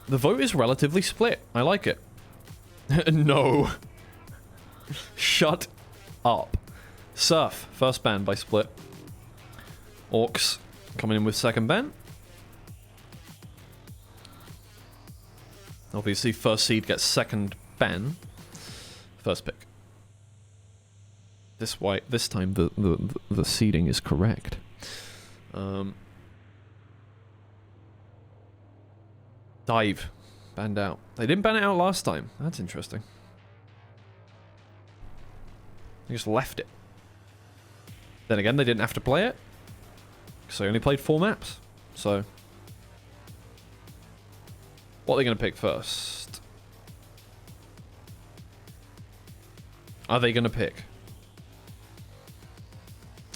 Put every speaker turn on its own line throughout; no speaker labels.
The vote is relatively split. I like it. No. Shut up. Surf, first ban by split. ORKS coming in with second ban. Obviously, first seed gets second ban. First pick. This time the seeding is correct. Dive. Banned out. They didn't ban it out last time. That's interesting. They just left it. Then again, they didn't have to play it. Because they only played 4 maps. So... what are they going to pick first? Are they going to pick?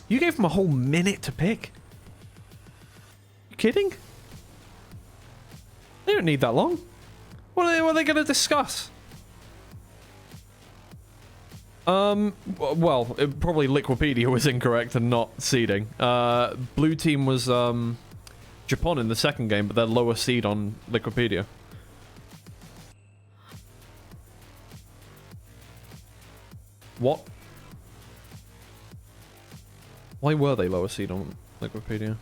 You gave them a whole minute to pick? You kidding? They don't need that long. What are they going to discuss? Well, probably Liquipedia was incorrect and not seeding. Blue team was Japan in the second game, but they're lower seed on Liquipedia. What? Why were they lower seed on Liquipedia?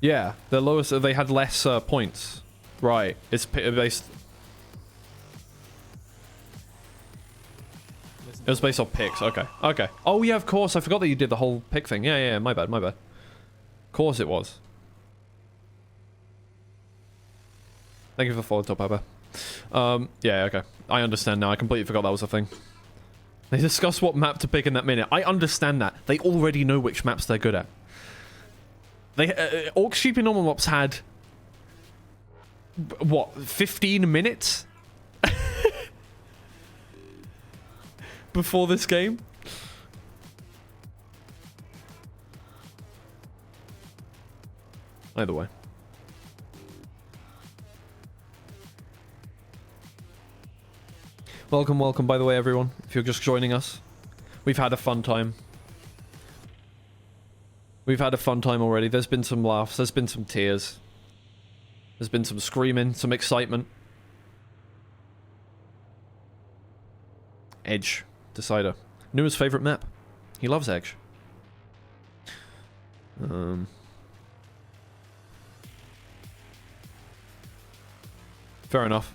Yeah, they're lowest. They had less points. Right. It's based. It was based off picks. Okay. Okay. Oh yeah, of course. I forgot that you did the whole pick thing. Yeah. My bad. My bad. Of course it was. Thank you for the follow, Top Pepper. Yeah. Okay. I understand now. I completely forgot that was a thing. They discuss what map to pick in that minute. I understand that. They already know which maps they're good at. They ORKS Sheep and Numelops had what, 15 minutes before this game. Either way. Welcome, by the way, everyone. If you're just joining us, we've had a fun time. We've had a fun time already. There's been some laughs. There's been some tears. There's been some screaming, some excitement. Edge. Decider. Newest favorite map. He loves Edge. Fair enough.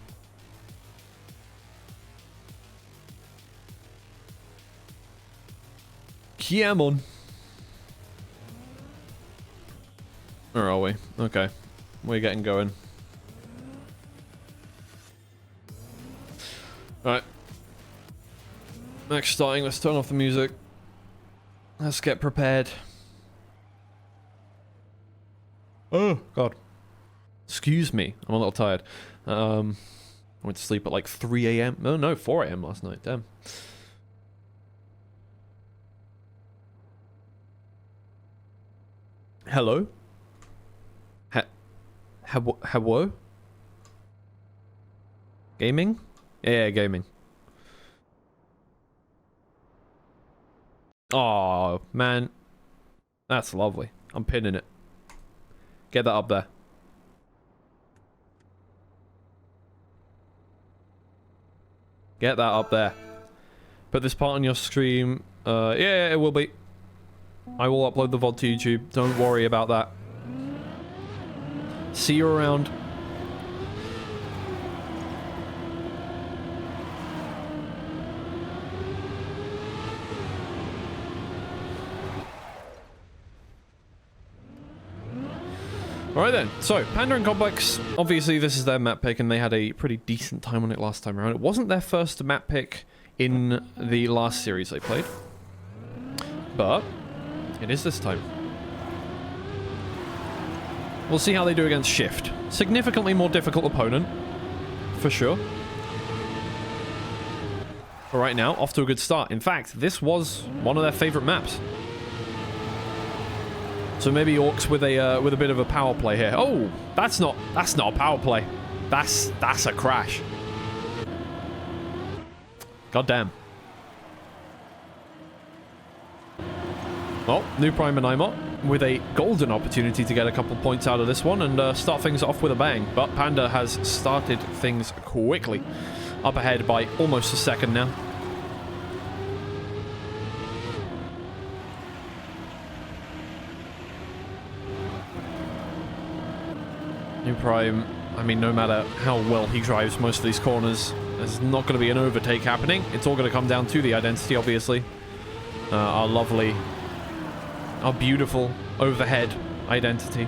Kiamon. Where are we? Okay. We're getting going. Alright. Match starting. Let's turn off the music. Let's get prepared. Oh, God. Excuse me. I'm a little tired. I went to sleep at like 3 a.m. No, 4 a.m. last night. Damn. Hello? Hello? Gaming? Yeah, gaming. Oh, man. That's lovely. I'm pinning it. Get that up there. Get that up there. Put this part on your stream. Yeah, it will be. I will upload the VOD to YouTube. Don't worry about that. See you around. Alright then, so Panda and Complex, obviously this is their map pick and they had a pretty decent time on it last time around. It wasn't their first map pick in the last series they played, but it is this time. We'll see how they do against Shift. Significantly more difficult opponent, for sure. But right now, off to a good start. In fact, this was one of their favorite maps. So maybe ORKS with a bit of a power play here. Oh, that's not a power play. That's a crash. God damn. Oh, new Prime and IMOT. with a golden opportunity to get a couple points out of this one and start things off with a bang. But Panda has started things quickly. Up ahead by almost a second now. New Prime, I mean, no matter how well he drives most of these corners, there's not going to be an overtake happening. It's all going to come down to the identity, obviously. Our lovely, our beautiful overhead identity.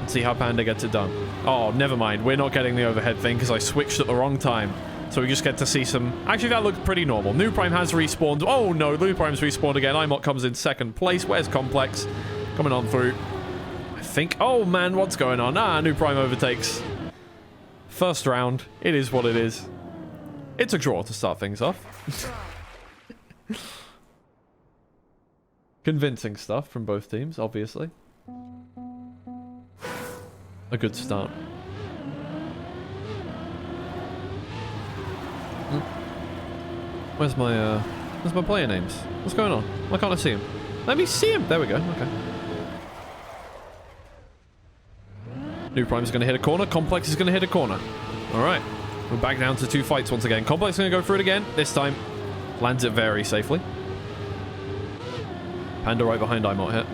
Let's see how Panda gets it done. Oh, never mind. We're not getting the overhead thing because I switched at the wrong time. So we just get to see some... Actually, that looked pretty normal. New Prime has respawned. Oh, no. New Prime's respawned again. IMOT comes in second place. Where's Complex? Coming on through. I think... Oh, man. What's going on? Ah, New Prime overtakes. First round. It is what it is. It's a draw to start things off. Convincing stuff from both teams, obviously. A good start. Where's my player names? What's going on? Why can't I see him? Let me see him! There we go, okay. New Prime's gonna hit a corner, Complex is gonna hit a corner. Alright. We're back down to 2 fights once again. Complex is gonna go through it again. This time, lands it very safely. Panda right behind IMOT here.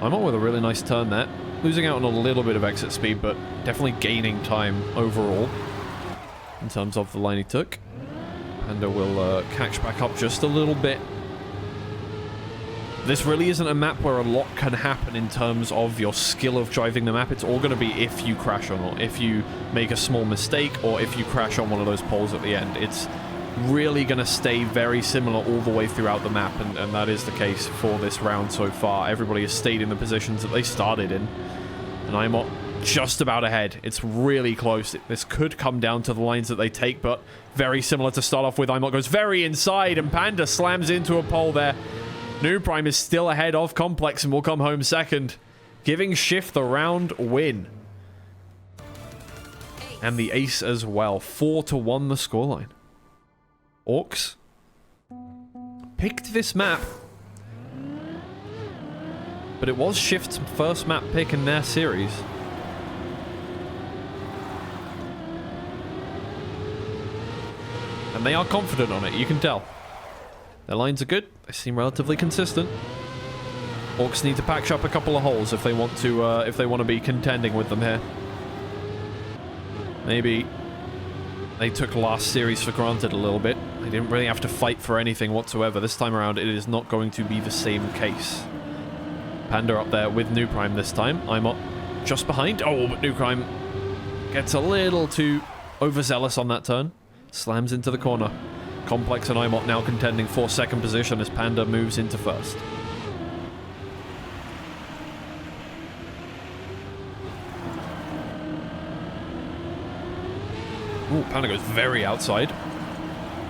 IMOT with a really nice turn there. Losing out on a little bit of exit speed, but definitely gaining time overall in terms of the line he took. Panda will catch back up just a little bit. This really isn't a map where a lot can happen in terms of your skill of driving the map. It's all going to be if you crash or not, if you make a small mistake, or if you crash on one of those poles at the end. It's really going to stay very similar all the way throughout the map, and that is the case for this round so far. Everybody has stayed in the positions that they started in, and IMOT just about ahead. It's really close. This could come down to the lines that they take, but very similar to start off with. IMOT goes very inside, and Panda slams into a pole there. New Prime is still ahead of Complex and will come home second, giving Shift the round win. And the ace as well. 4-1 the scoreline. ORKS picked this map, but it was Shift's first map pick in their series. And they are confident on it, you can tell. Their lines are good, they seem relatively consistent. ORKS need to patch up a couple of holes if they want to be contending with them here. Maybe they took last series for granted a little bit. They didn't really have to fight for anything whatsoever. This time around, it is not going to be the same case. Panda up there with New Prime this time. IMOT just behind. Oh, but New Prime gets a little too overzealous on that turn. Slams into the corner. Complex and IMOT now contending for second position as Panda moves into first. Ooh, Panda goes very outside.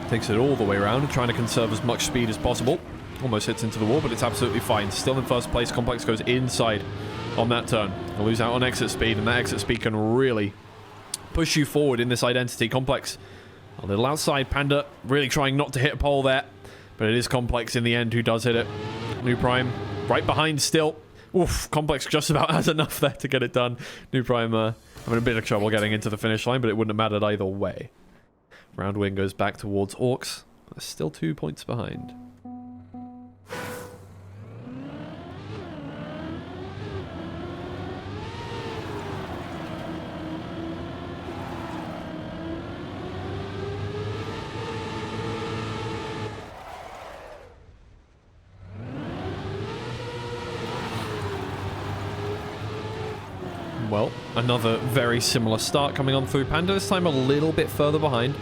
Takes it all the way around, trying to conserve as much speed as possible. Almost hits into the wall, but it's absolutely fine. Still in first place. Complex goes inside on that turn. He'll lose out on exit speed, and that exit speed can really push you forward in this identity. Complex a little outside. Panda really trying not to hit a pole there, but it is Complex in the end who does hit it. New Prime right behind still. Oof, Complex just about has enough there to get it done. New Prime having a bit of trouble getting into the finish line, but it wouldn't have mattered either way. Round win goes back towards ORKS. They're still 2 points behind. Well, another very similar start coming on through. Panda this time a little bit further behind.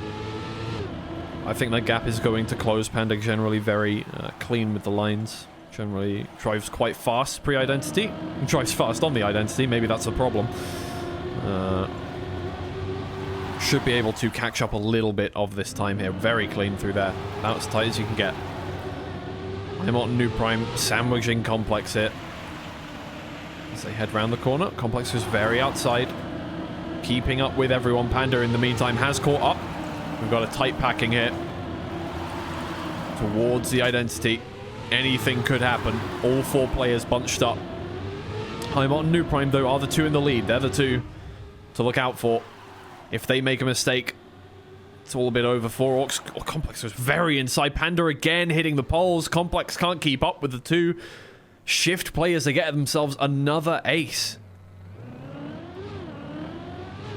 I think that gap is going to close. Panda generally very clean with the lines. Generally drives quite fast pre-identity. Drives fast on the identity. Maybe that's a problem. Should be able to catch up a little bit of this time here. Very clean through there. About as tight as you can get. IMOT and New Prime sandwiching Complex here. As they head round the corner, Complex is very outside. Keeping up with everyone. Panda, in the meantime, has caught up. We've got a tight packing here. towards the identity. Anything could happen. All 4 players bunched up. I'm on New Prime, though, are the 2 in the lead. They're the 2 to look out for. If they make a mistake, it's all a bit over for ORKS. Oh, Complex was very inside. Panda again hitting the poles. Complex can't keep up with the 2 Shift players. They get themselves another ace.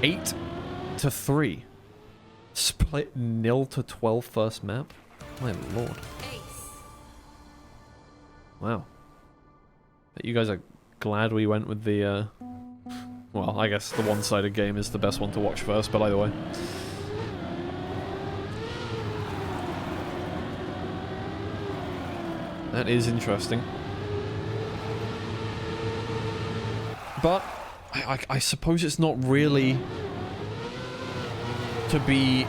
8-3. Split 0-12 first map. My lord. Wow. Bet you guys are glad we went with the, well, I guess the one-sided game is the best one to watch first, but either way. That is interesting. But I suppose it's not really to be,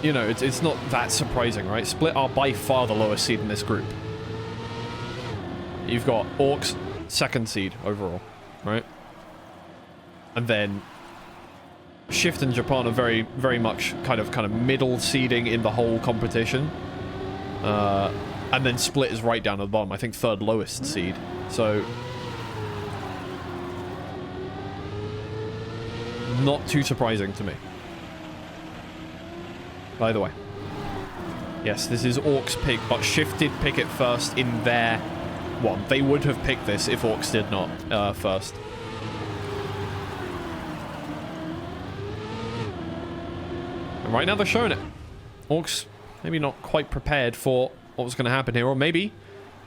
you know, it's not that surprising, right? Split are by far the lowest seed in this group. You've got ORKS, 2nd seed overall, right? And then Shift and Japan are very, very much kind of middle seeding in the whole competition. And then Split is right down at the bottom. I think 3rd lowest seed. So not too surprising to me. By the way, yes, this is ORKS' pick, but Shift did pick it first in their one. They would have picked this if ORKS did not first. And right now they're showing it. ORKS maybe not quite prepared for what was going to happen here, or maybe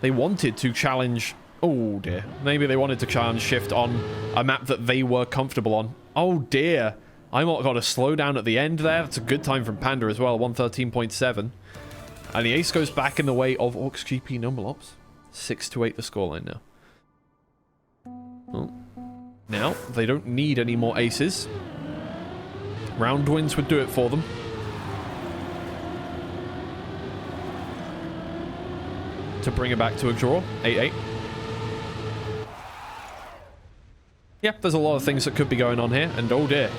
they wanted to challenge. Oh dear. Maybe they wanted to challenge Shift on a map that they were comfortable on. Oh dear. I got a slow down at the end there. That's a good time from Panda as well. 113.7. And the ace goes back in the way of ORKS GP Numelops. 6-8 the scoreline now. Well, now, they don't need any more aces. Round wins would do it for them. To bring it back to a draw. 8-8. Yeah, there's a lot of things that could be going on here. And oh dear.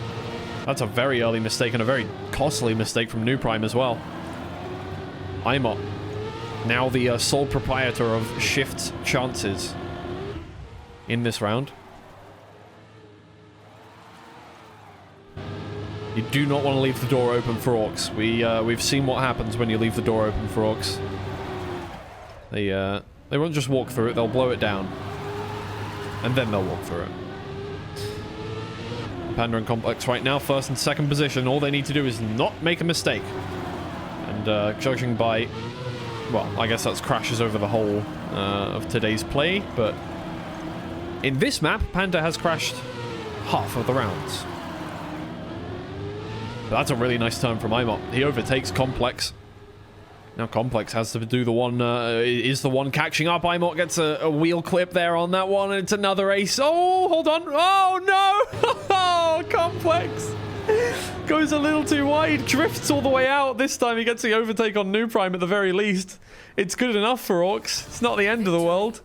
That's a very early mistake and a very costly mistake from New Prime as well. Imot, now the sole proprietor of Shift's chances in this round. You do not want to leave the door open for ORKS. We've seen what happens when you leave the door open for ORKS. They won't just walk through it, they'll blow it down. And then they'll walk through it. Panda and Complex right now, 1st and 2nd position. All they need to do is not make a mistake. And judging by, well, I guess that's crashes over the whole of today's play, but in this map, Panda has crashed half of the rounds. But that's a really nice turn from Imot. He overtakes Complex. Now Complex has to do the one, is the one catching up. Imot gets a wheel clip there on that one, and it's another ace. Oh, hold on. Oh, no. Oh, Complex goes a little too wide, drifts all the way out. This time he gets the overtake on New Prime at the very least. It's good enough for ORKS. It's not the end of the world.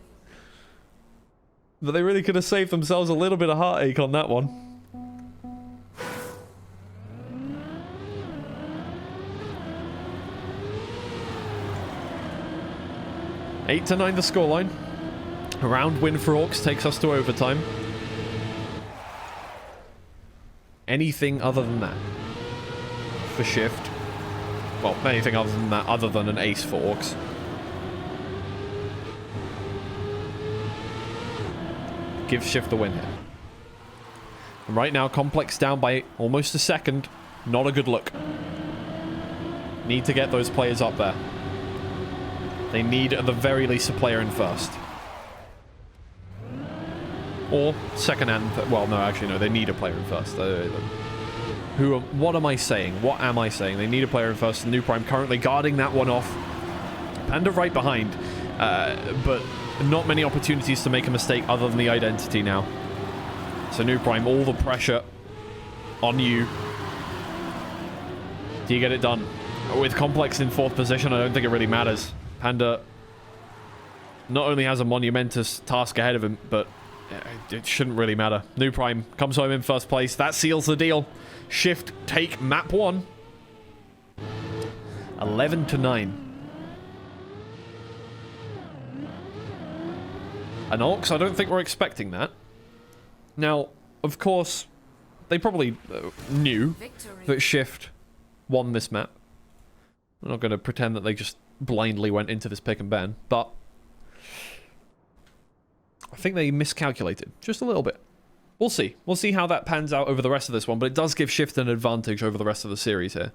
But they really could have saved themselves a little bit of heartache on that one. Eight to 9 the scoreline. A round win for ORKS takes us to overtime. Anything other than that for Shift? Well, anything other than that, other than an ace for ORKS. Give Shift the win here. And right now, Complex down by almost a second. Not a good look. Need to get those players up there. They need, at the very least, a player in 1st. Or 2nd and... well, no, actually, no. They need a player in 1st. What am I saying? What am I saying? They need a player in 1st. New Prime currently guarding that one off. Panda right behind. But not many opportunities to make a mistake other than the identity now. So New Prime, all the pressure on you. Do you get it done? With Complex in 4th position, I don't think it really matters. Panda not only has a monumentous task ahead of him, but it shouldn't really matter. New Prime comes home in 1st place. That seals the deal. Shift take map 1. 11-9. And ORKS, I don't think we're expecting that. Now, of course, they probably knew that Shift won this map. I'm not going to pretend that they just blindly went into this pick and ban, but I think they miscalculated just a little bit. We'll see. We'll see how that pans out over the rest of this one, but it does give Shift an advantage over the rest of the series here.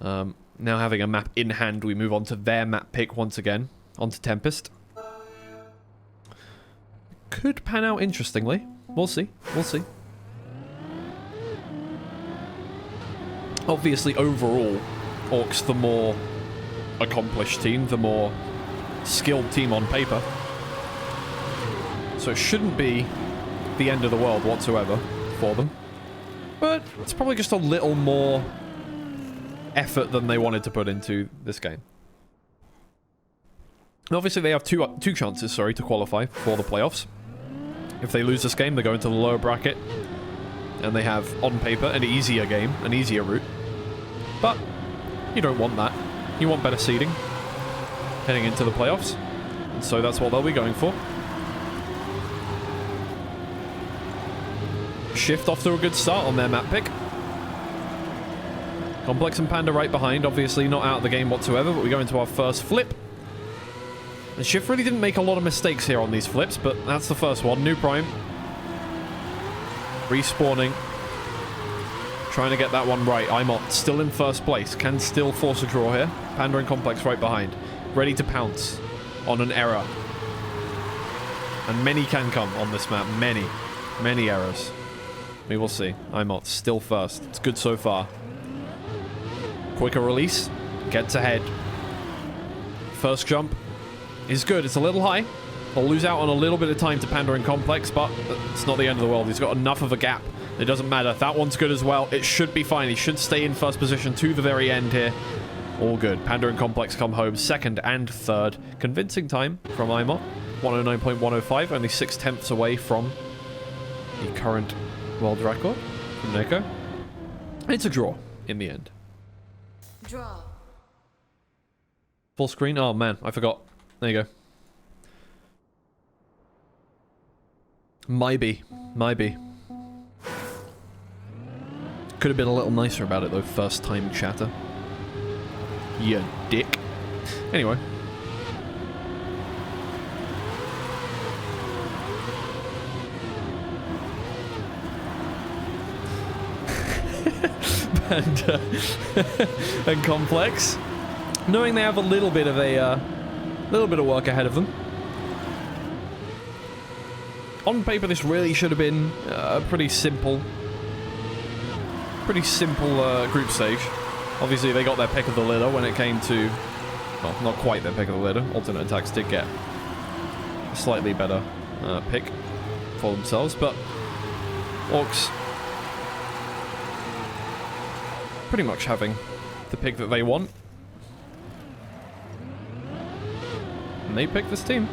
Now having a map in hand, we move on to their map pick once again, onto Tempest. Could pan out interestingly. We'll see. We'll see. Obviously, overall, ORKS the more accomplished team, the more skilled team on paper. So it shouldn't be the end of the world whatsoever for them. But it's probably just a little more effort than they wanted to put into this game. And obviously, they have two chances, to qualify for the playoffs. If they lose this game, they go into the lower bracket. And they have, on paper, an easier game, an easier route. But you don't want that. You want better seeding heading into the playoffs. And so that's what they'll be going for. Shift off to a good start on their map pick. Complex and Panda right behind. Obviously not out of the game whatsoever, but we go into our first flip. And Shift really didn't make a lot of mistakes here on these flips, but that's the first one. New Prime. Respawning. Trying to get that one right. IMOT still in first place. Can still force a draw here. Panda and Complex right behind. Ready to pounce on an error. And many can come on this map. Many. Many errors. We will see. IMOT still first. It's good so far. Quicker release. Gets ahead. First jump is good. It's a little high. They'll lose out on a little bit of time to Panda and Complex, but it's not the end of the world. He's got enough of a gap. It doesn't matter. That one's good as well. It should be fine. He should stay in first position to the very end here. All good. Panda and Complex come home second and third. Convincing time from IMOT. 109.105. Only 6/10ths away from the current world record from Neko. It's a draw in the end.
Draw.
Full screen? Oh man, I forgot. There you go. Maybe. Could have been a little nicer about it though, first time chatter. You dick. Anyway. And Complex, knowing they have a little bit of work ahead of them. On paper, this really should have been a pretty simple group stage. Obviously, they got their pick of the litter when it came to, well, not quite their pick of the litter. Alternate Attacks did get a slightly better pick for themselves, but ORKS pretty much having the pick that they want. And they picked this team.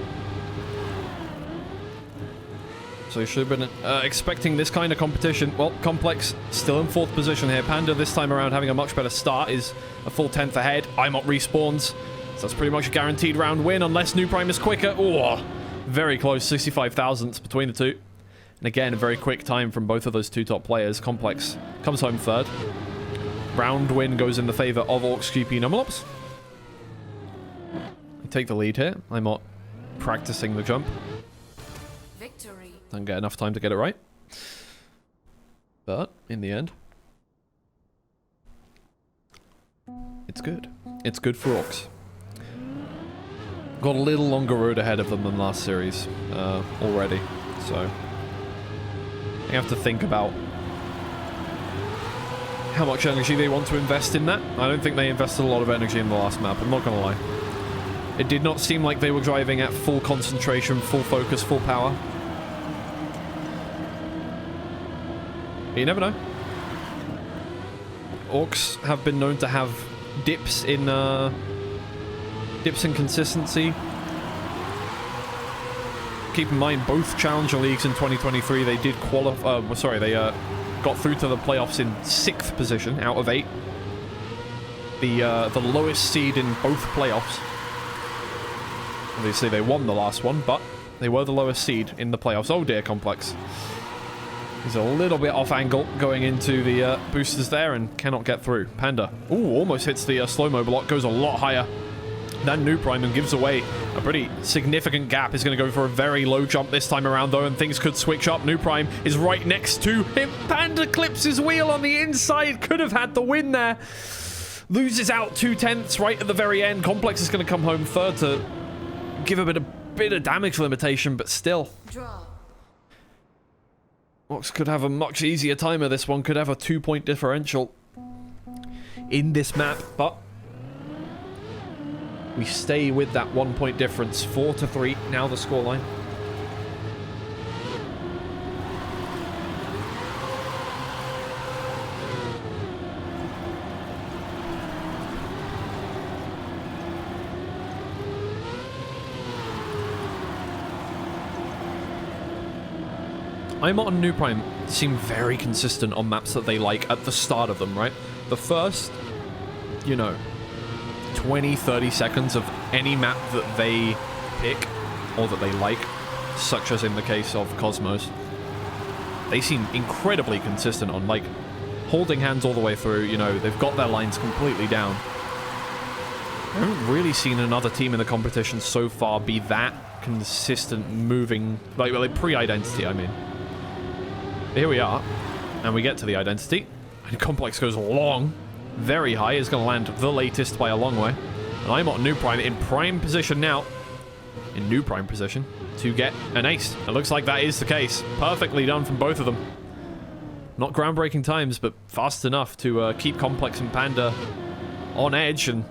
So you should have been expecting this kind of competition. Well, Complex still in fourth position here. Panda this time around having a much better start, is a full 10th ahead. IMOT respawns. So that's pretty much a guaranteed round win unless New Prime is quicker. Oh, very close, 65 thousandths between the two. And again, a very quick time from both of those two top players. Complex comes home third. Round win goes in the favor of ORKS GP Numelops. They take the lead here. IMOT practicing the jump.
Victory.
Don't get enough time to get it right. But, in the end, it's good. It's good for ORKS. Got a little longer road ahead of them than last series already. So, you have to think about how much energy they want to invest in that. I don't think they invested a lot of energy in the last map, I'm not gonna lie. It did not seem like they were driving at full concentration, full focus, full power. But you never know. ORKS have been known to have dips in consistency. Keep in mind, both Challenger Leagues in 2023, they did qualify. They got through to the playoffs in 6th position out of 8. the lowest seed in both playoffs. Obviously, they won the last one, but they were the lowest seed in the playoffs. Oh dear, Complex. He's a little bit off angle going into the boosters there and cannot get through. Panda. Ooh, almost hits the slow-mo block. Goes a lot higher than New Prime and gives away a pretty significant gap. Is going to go for a very low jump this time around, though, and things could switch up. New Prime is right next to him. Panda clips his wheel on the inside. Could have had the win there. Loses out 2/10 right at the very end. Complex is going to come home third to give a bit of damage limitation, but still.
Draw.
ORKS could have a much easier timer. This one could have a 2-point differential in this map, but we stay with that 1-point difference. 4-3 now the scoreline. IMOT and New Prime seem very consistent on maps that they like at the start of them, right? The first, you know, 20-30 seconds of any map that they pick or that they like, such as in the case of Cosmos, they seem incredibly consistent on, like, holding hands all the way through. You know, they've got their lines completely down. I haven't really seen another team in the competition so far be that consistent moving, like pre-identity, I mean. Here we are, and we get to the identity, and Complex goes long, very high, is going to land the latest by a long way, and I'm on New Prime in prime position now, in New Prime position, to get an ace. It looks like that is the case. Perfectly done from both of them. Not groundbreaking times, but fast enough to keep Complex and Panda on edge, and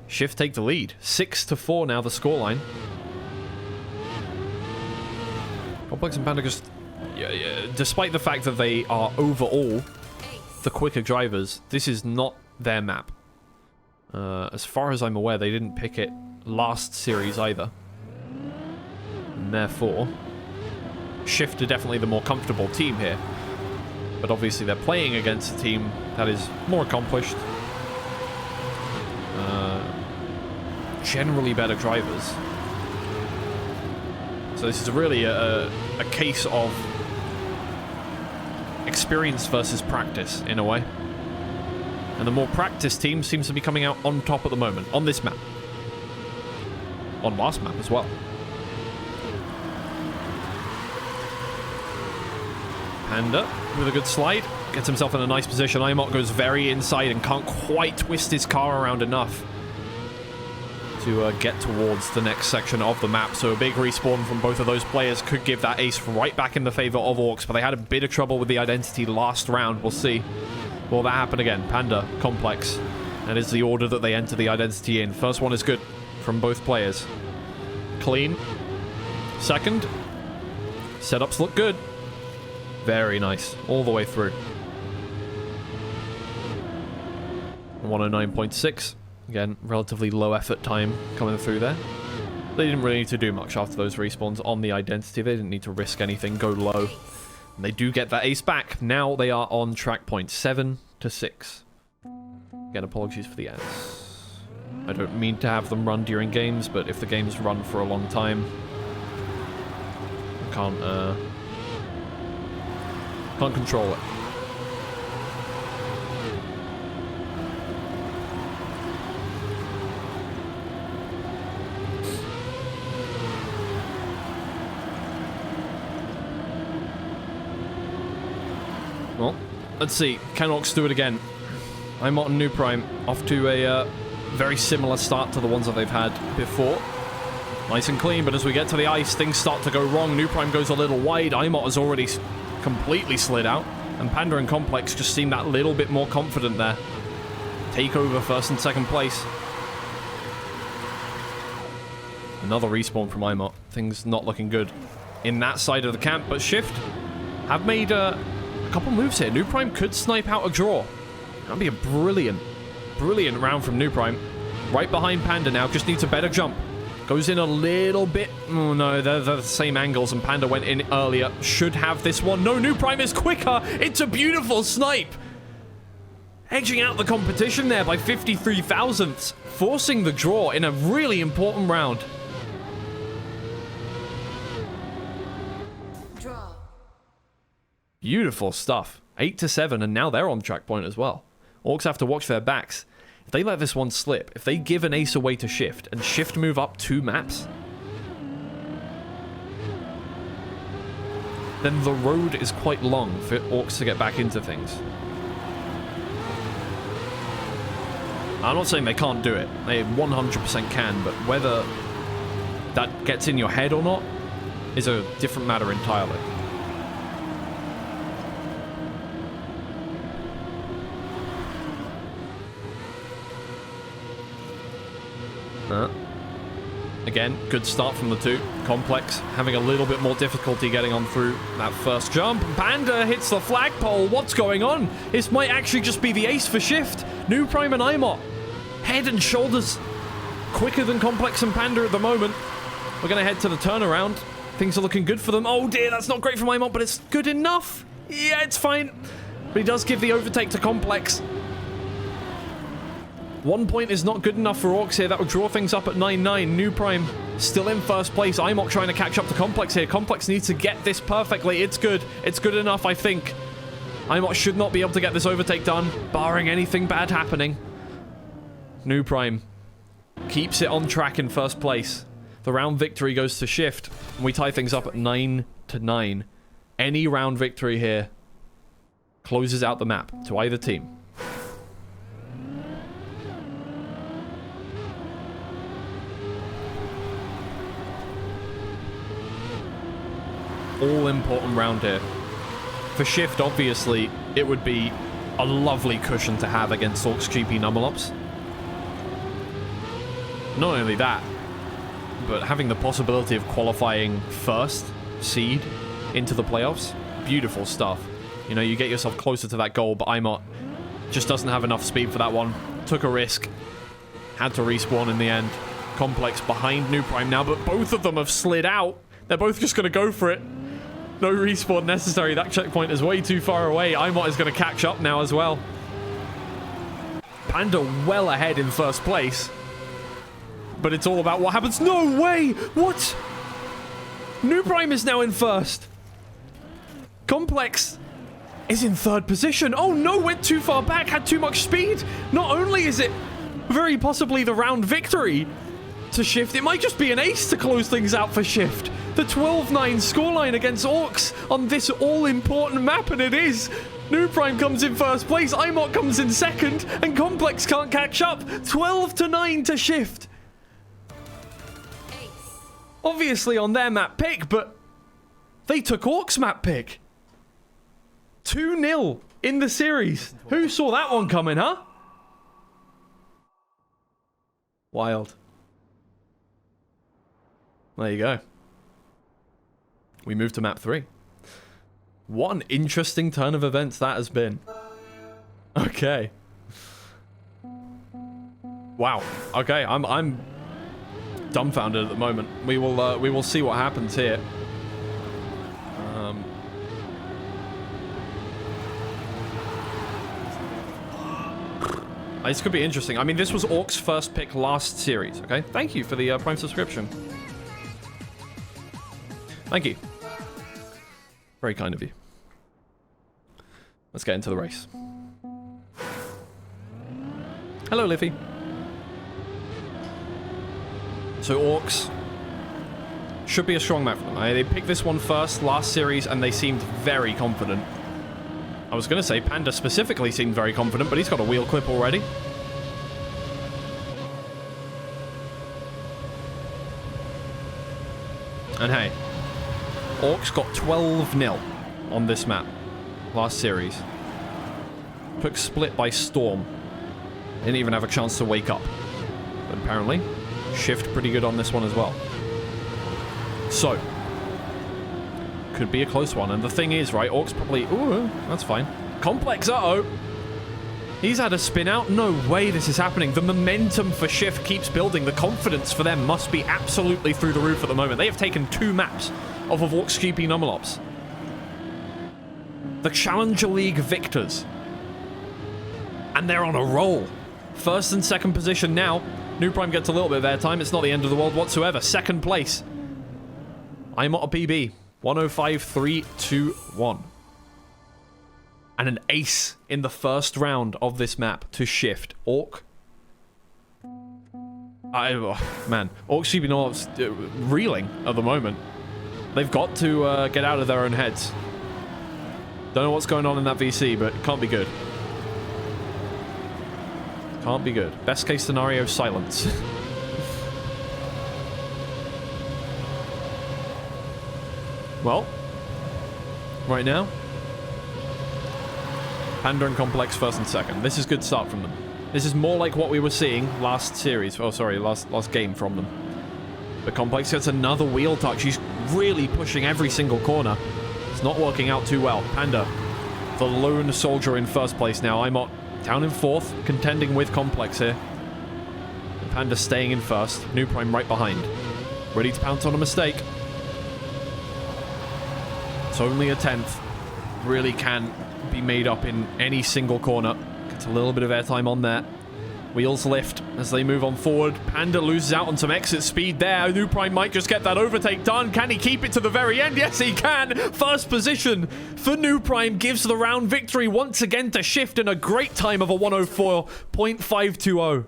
Shift take the lead. 6-4 now the scoreline. Complex and Panda just... Yeah, despite the fact that they are overall the quicker drivers, this is not their map. As far as I'm aware, they didn't pick it last series either. And therefore, Shift are definitely the more comfortable team here. But obviously they're playing against a team that is more accomplished. Generally better drivers. So this is really a case of experience versus practice, in a way. And the more practiced team seems to be coming out on top at the moment, on this map. On last map as well. Panda with a good slide. Gets himself in a nice position. IMOT goes very inside and can't quite twist his car around enough to get towards the next section of the map. So a big respawn from both of those players could give that ace right back in the favor of ORKS, but they had a bit of trouble with the identity last round. We'll see. Will that happen again? Panda, Complex. That is the order that they enter the identity in. First one is good from both players. Clean. Second. Setups look good. Very nice. All the way through. 109.6. Again, relatively low effort time coming through there. They didn't really need to do much after those respawns on the identity. They didn't need to risk anything, go low. And they do get that ace back. Now they are on track point 7-6. Again, apologies for the ads. I don't mean to have them run during games, but if the games run for a long time, I can't control it. Well, let's see. Can ORKS do it again? I'm on New Prime, off to a very similar start to the ones that they've had before. Nice and clean, but as we get to the ice, things start to go wrong. New Prime goes a little wide. IMOT has already completely slid out, and Panda and Complex just seem that little bit more confident there. Take over first and second place. Another respawn from IMOT. Things not looking good in that side of the camp, but Shift have made a couple moves here. New Prime could snipe out a draw. That'd be a brilliant round from New Prime. Right behind Panda now, just needs a better jump. Goes in a little bit. Oh no, they're the same angles, and Panda went in earlier. Should have this one. No, New Prime is quicker. It's a beautiful snipe. edging out the competition there by 53 thousandths, forcing the draw in a really important round.
Draw.
Beautiful stuff. 8-7, and now they're on track point as well. Orcs have to watch their backs. If they let this one slip, if they give an ace away to Shift, and Shift move up 2 maps, then the road is quite long for Orcs to get back into things. I'm not saying they can't do it. They 100% can, but whether that gets in your head or not is a different matter entirely. Again, good start from the 2. Complex having a little bit more difficulty getting on through that first jump. Panda hits the flagpole. What's going on? This might actually just be the ace for Shift. New Prime and Imot. Head and shoulders quicker than Complex and Panda at the moment. We're going to head to the turnaround. Things are looking good for them. Oh dear, that's not great for Imot, but it's good enough. Yeah, it's fine. But he does give the overtake to Complex. 1 point is not good enough for Orcs here. That would draw things up at 9-9. New Prime still in first place. Imok trying to catch up to Complex here. Complex needs to get this perfectly. It's good. It's good enough, I think. Imok should not be able to get this overtake done, barring anything bad happening. New Prime keeps it on track in first place. The round victory goes to Shift. And we tie things up at 9-9. Any round victory here closes out the map to either team. All-important round here. For Shift, obviously, it would be a lovely cushion to have against Orcs GP Numelops. Not only that, but having the possibility of qualifying first seed into the playoffs, beautiful stuff. You know, you get yourself closer to that goal, but Imot just doesn't have enough speed for that one. Took a risk. Had to respawn in the end. Complex behind New Prime now, but both of them have slid out. They're both just going to go for it. No respawn necessary. That checkpoint is way too far away. Imot is going to catch up now as well. Panda well ahead in first place. But it's all about what happens. No way! What? New Prime is now in first. Complex is in third position. Oh no, went too far back. Had too much speed. Not only is it very possibly the round victory to Shift, it might just be an ace to close things out for Shift. The 12-9 scoreline against Orcs on this all-important map, and it is. New Prime comes in first place, Imot comes in second, and Complex can't catch up. 12-9 to Shift.
Ace.
Obviously on their map pick, but they took Orcs map pick. 2-0 in the series. Who saw that one coming, huh? Wild. There you go. We move to map 3. What an interesting turn of events that has been. Okay. Wow. Okay, I'm dumbfounded at the moment. We will see what happens here. This could be interesting. I mean, this was Orc's first pick last series, okay? Thank you for the Prime subscription. Thank you. Very kind of you. Let's get into the race. Hello, Liffy. So Orcs should be a strong map for them. They picked this one first last series, and they seemed very confident. I was going to say Panda specifically seemed very confident, but he's got a wheel clip already. And hey, Orcs got 12-0 on this map last series. Took split by storm. Didn't even have a chance to wake up. But apparently, Shift pretty good on this one as well. So, could be a close one. And the thing is, right, Orcs probably... Ooh, that's fine. Complex, uh-oh. He's had a spin out. No way this is happening. The momentum for Shift keeps building. The confidence for them must be absolutely through the roof at the moment. They have taken 2 maps off of Orcs GP Numelops. The Challenger League victors. And they're on a roll. First and second position now. New Prime gets a little bit of airtime. It's not the end of the world whatsoever. Second place. I'm at a PB. 105.321. And an ace in the first round of this map to shift. Orc. Man. Orcs GP Numelops reeling at the moment. They've got to get out of their own heads. Don't know what's going on in that VC, but it can't be good. Can't be good. Best case scenario, silence. Well, right now, Panda and Complex first and second. This is good start from them. This is more like what we were seeing last series. Oh, sorry, last game from them. But Complex gets another wheel touch. He's really pushing every single corner. It's not working out too well. Panda, the lone soldier in first place now. Imot down in fourth, contending with Complex here. And Panda staying in first. New Prime right behind. Ready to pounce on a mistake. It's only a 10th. Really can be made up in any single corner. Gets a little bit of airtime on that. Wheels lift as they move on forward. Panda loses out on some exit speed there. New Prime might just get that overtake done. Can he keep it to the very end? Yes, he can. First position for New Prime gives the round victory once again to shift in a great time of a 104.520.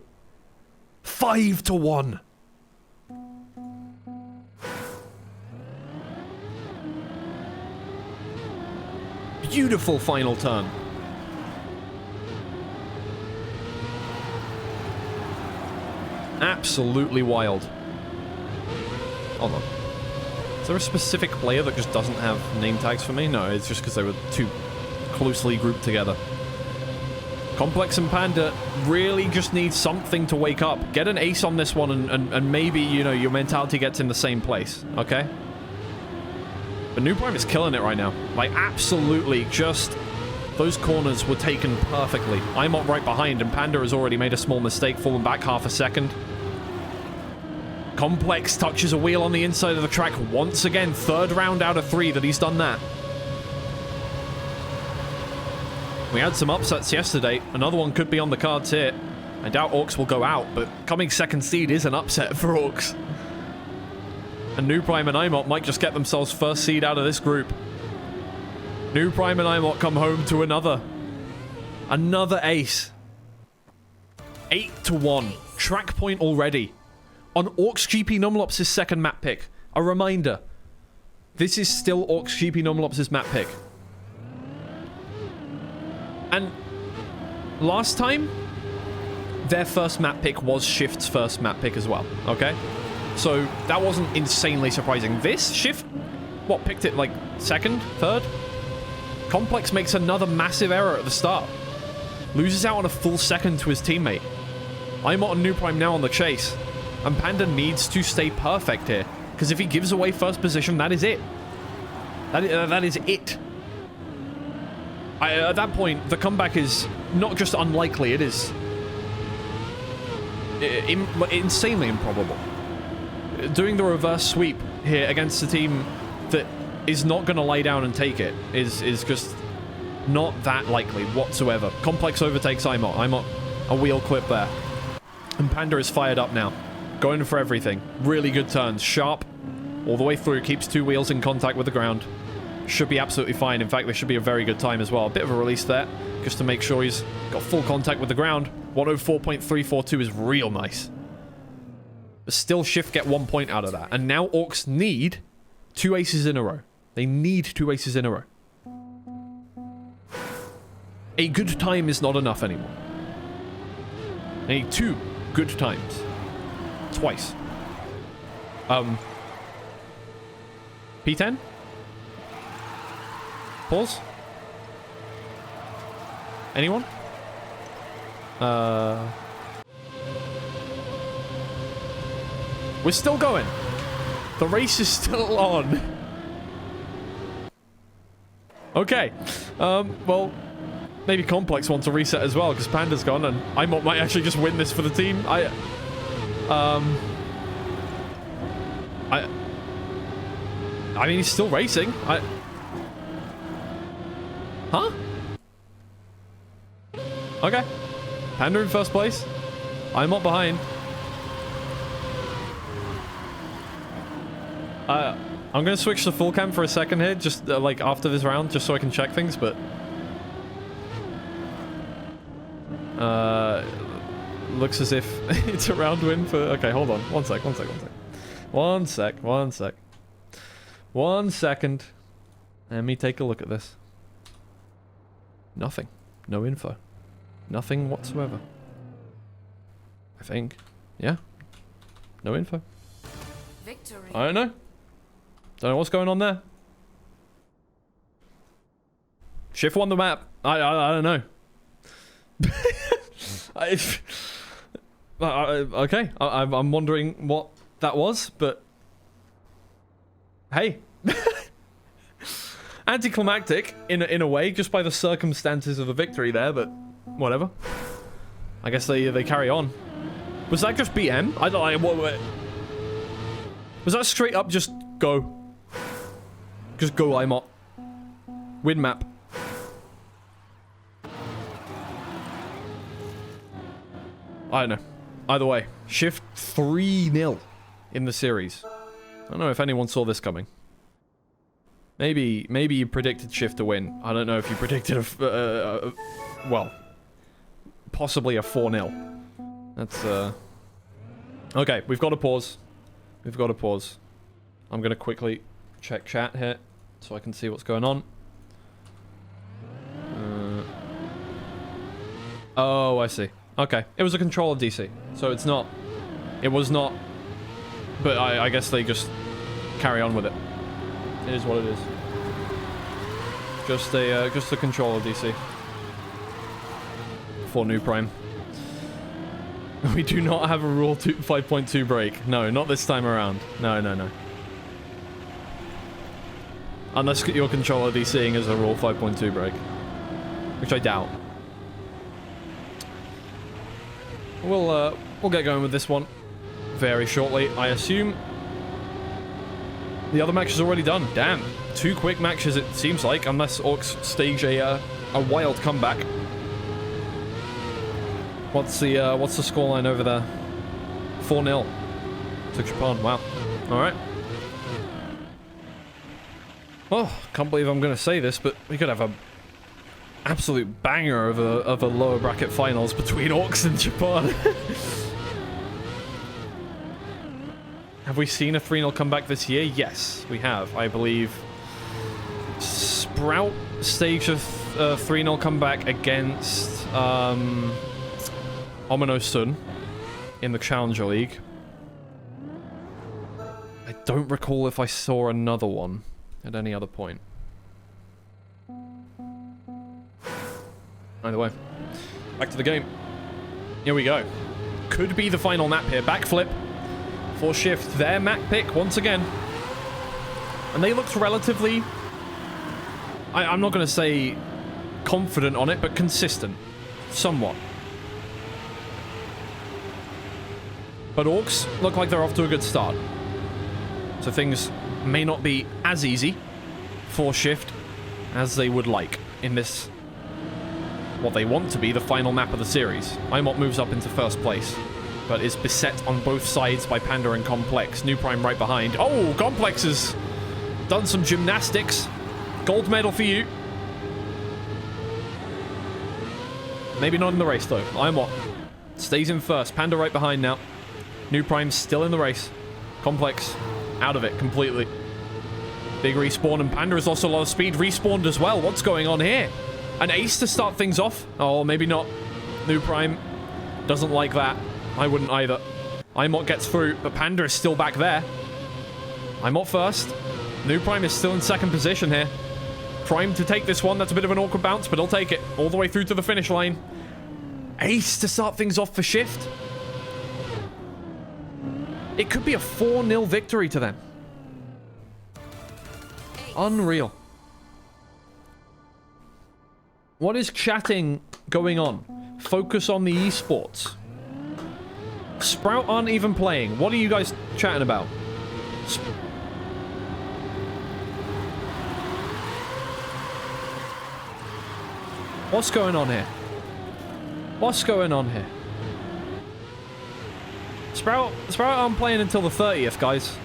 5-1. Beautiful final turn. Absolutely wild. Hold on. Is there a specific player that just doesn't have name tags for me? No, it's just because they were too closely grouped together. Complex and Panda really just need something to wake up. Get an ace on this one and maybe, you know, your mentality gets in the same place, okay? But New Prime is killing it right now. Like, absolutely just... Those corners were taken perfectly. I'm up right behind, and Panda has already made a small mistake, falling back half a second. Complex touches a wheel on the inside of the track once again. Third round out of 3 that he's done that. We had some upsets yesterday. Another one could be on the cards here. I doubt ORKS will go out, but coming second seed is an upset for ORKS. And New Prime and Imot might just get themselves first seed out of this group. New Prime and Imot come home to another ace. 8-1. Track point already. On ORKS GP Numelops' second map pick. A reminder. This is still ORKS GP Numelops' map pick. And last time, their first map pick was Shift's first map pick as well. Okay? So that wasn't insanely surprising. This Shift, what, picked it like second, third? Complex makes another massive error at the start. Loses out on a full second to his teammate. Imot and New Prime now on the chase. And Panda needs to stay perfect here. Because if he gives away first position, that is it. That is it. At that point, the comeback is not just unlikely, it is insanely improbable. Doing the reverse sweep here against a team that is not going to lay down and take it is just not that likely whatsoever. Complex overtakes Imot. Imot, a wheel clip there. And Panda is fired up now. Going for everything. Really good turns. Sharp all the way through. Keeps 2 wheels in contact with the ground. Should be absolutely fine. In fact, there should be a very good time as well. A bit of a release there, just to make sure he's got full contact with the ground. 104.342 is real nice. But still, Shift get 1 point out of that. And now ORKS need 2 aces in a row. They need 2 aces in a row. A good time is not enough anymore. They need 2 good times. Twice. P10? Pause? Anyone? We're still going. The race is still on. Okay. Well, maybe Complex wants a reset as well, because Panda's gone, and Imot might actually just win this for the team. I mean, he's still racing. Huh? Okay. Panda in first place. I'm up behind. I'm going to switch to full cam for a second here, just like after this round, just so I can check things, but... looks as if it's a round win for... Okay, hold on. One sec. One second. Let me take a look at this. Nothing. No info. Nothing whatsoever. I think. Yeah. No info.
Victory.
I don't know. Don't know what's going on there. Shift won the map. I don't know. Okay. I'm wondering what that was, but hey. Anticlimactic in a way, just by the circumstances of the victory there, but whatever. I guess they carry on. Was that just BM? I don't know. What was that straight up just go? Just go, Imot. Win map. I don't know. Either way, Shift 3-0 in the series. I don't know if anyone saw this coming. Maybe you predicted Shift to win. I don't know if you predicted well, possibly a 4-0. That's okay. We've got to pause. I'm gonna quickly check chat here so I can see what's going on. Oh, I see. Okay, it was a controller DC, so it's not. It was not. But I guess they just carry on with it. It is what it is. Just a controller DC for New Prime. We do not have a Rule 5.2 break. No, not this time around. No. Unless your controller DCing is a Rule 5.2 break, which I doubt. We'll get going with this one very shortly, I assume. The other match is already done. Damn. 2 quick matches, it seems like, unless ORKS stage a wild comeback. What's the scoreline over there? 4-0 to Japan. Wow. All right. Oh, can't believe I'm gonna say this, but we could have a absolute banger of a lower bracket finals between ORKS and Japan. Have we seen a 3-0 comeback this year? Yes, we have. I believe Sprout staged a 3-0 comeback against Omino Sun in the Challenger League. I don't recall if I saw another one at any other point. Either way, back to the game. Here we go. Could be the final map here. Backflip for Shift. Their map pick once again. And they looked relatively... I'm not going to say confident on it, but consistent. Somewhat. But ORKS look like they're off to a good start. So things may not be as easy for Shift as they would like in this, what they want to be the final map of the series. Imot moves up into first place, but is beset on both sides by Panda and Complex. New Prime right behind. Oh, Complex has done some gymnastics. Gold medal for you. Maybe not in the race, though. Imot stays in first. Panda right behind now. New Prime still in the race. Complex out of it completely. Big respawn, and Panda has also a lot of speed. Respawned as well. What's going on here? An ace to start things off? Oh, maybe not. New Prime doesn't like that. I wouldn't either. Imot gets through, but Panda is still back there. Imot first. New Prime is still in second position here. Prime to take this one. That's a bit of an awkward bounce, but he'll take it all the way through to the finish line. Ace to start things off for Shift. It could be a 4-0 victory to them. Unreal. What is chatting going on? Focus on the esports. Sprout aren't even playing. What are you guys chatting about? What's going on here? What's going on here? Sprout aren't playing until the 30th, guys.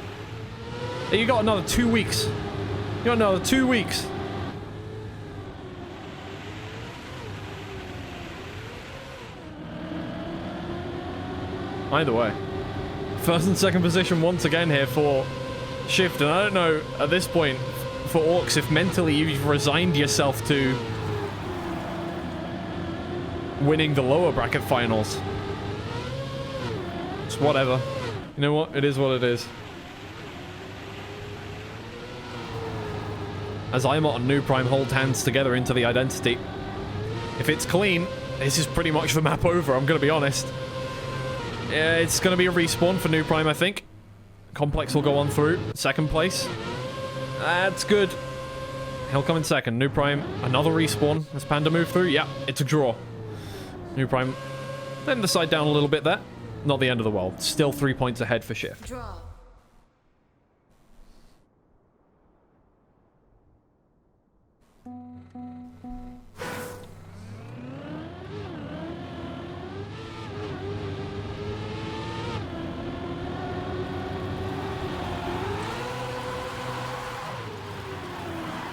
You got another 2 weeks. You got another 2 weeks. Either way. First and second position once again here for Shift. And I don't know, at this point, for Orcs, if mentally you've resigned yourself to winning the lower bracket finals. It's whatever. You know what? It is what it is. As Imot and New Prime hold hands together into the identity. If it's clean, this is pretty much the map over, I'm going to be honest. Yeah, it's going to be a respawn for New Prime, I think. Complex will go on through. Second place. That's good. He'll come in second. New Prime, another respawn. Has Panda move through? Yeah, it's a draw. New Prime, letting the side down a little bit there. Not the end of the world. Still 3 points ahead for Shift.
Draw.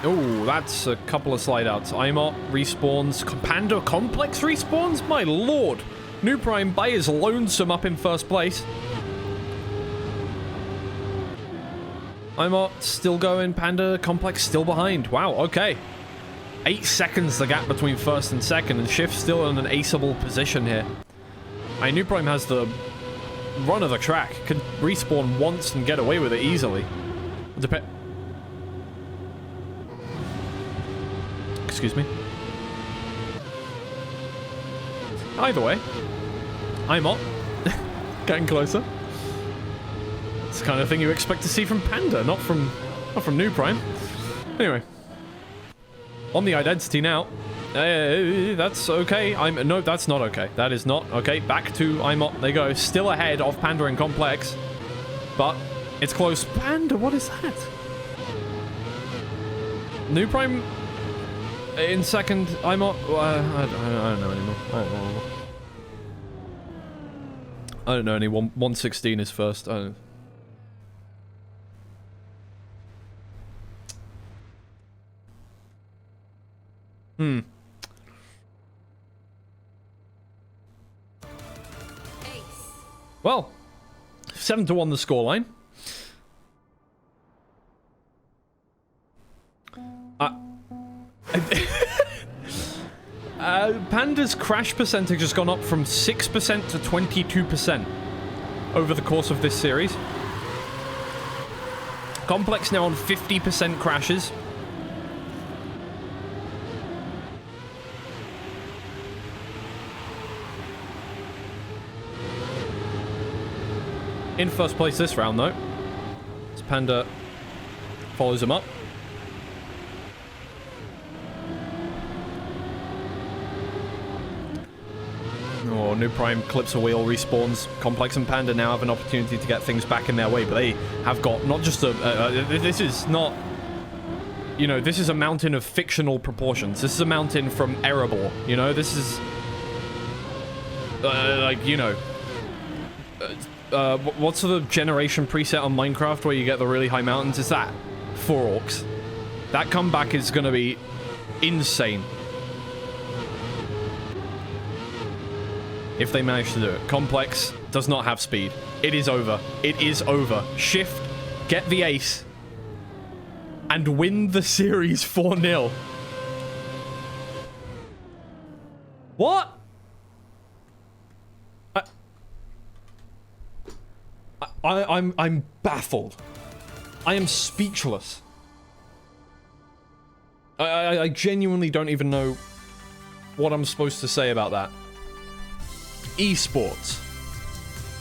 Oh, that's a couple of slide outs. Imot respawns. Panda Complex respawns? My lord. New Prime by his lonesome up in first place. Imot still going. Panda Complex still behind. Wow, okay. 8 seconds the gap between first and second, and Shift still in an aceable position here. New Prime has the run of the track. Can respawn once and get away with it easily. Excuse me. Either way, Imot getting closer. It's the kind of thing you expect to see from Panda, not from New Prime. Anyway, on the identity now. That's okay. No, that's not okay. That is not okay. Back to Imot they go. Still ahead of Panda and Complex, but it's close. Panda, what is that? New Prime in second. Imot. I don't know anymore. I don't know anyone. 116 is first. I don't know.
Ace.
Well, 7-1 the scoreline. Panda's crash percentage has gone up from 6% to 22% over the course of this series. Complex now on 50% crashes. In first place this round, though, as Panda follows him up. Oh, New Prime clips a wheel, respawns. Complex and Panda now have an opportunity to get things back in their way, but they have got not just a... this is not... You know, this is a mountain of fictional proportions. This is a mountain from Erebor, you know? This is... like, you know... what's the generation preset on Minecraft where you get the really high mountains? Is that 4 orcs? That comeback is going to be insane. If they manage to do it. Complex does not have speed. It is over. It is over. Shift, get the ace, and win the series 4-0. What? I'm baffled. I am speechless. I genuinely don't even know what I'm supposed to say about that. Esports.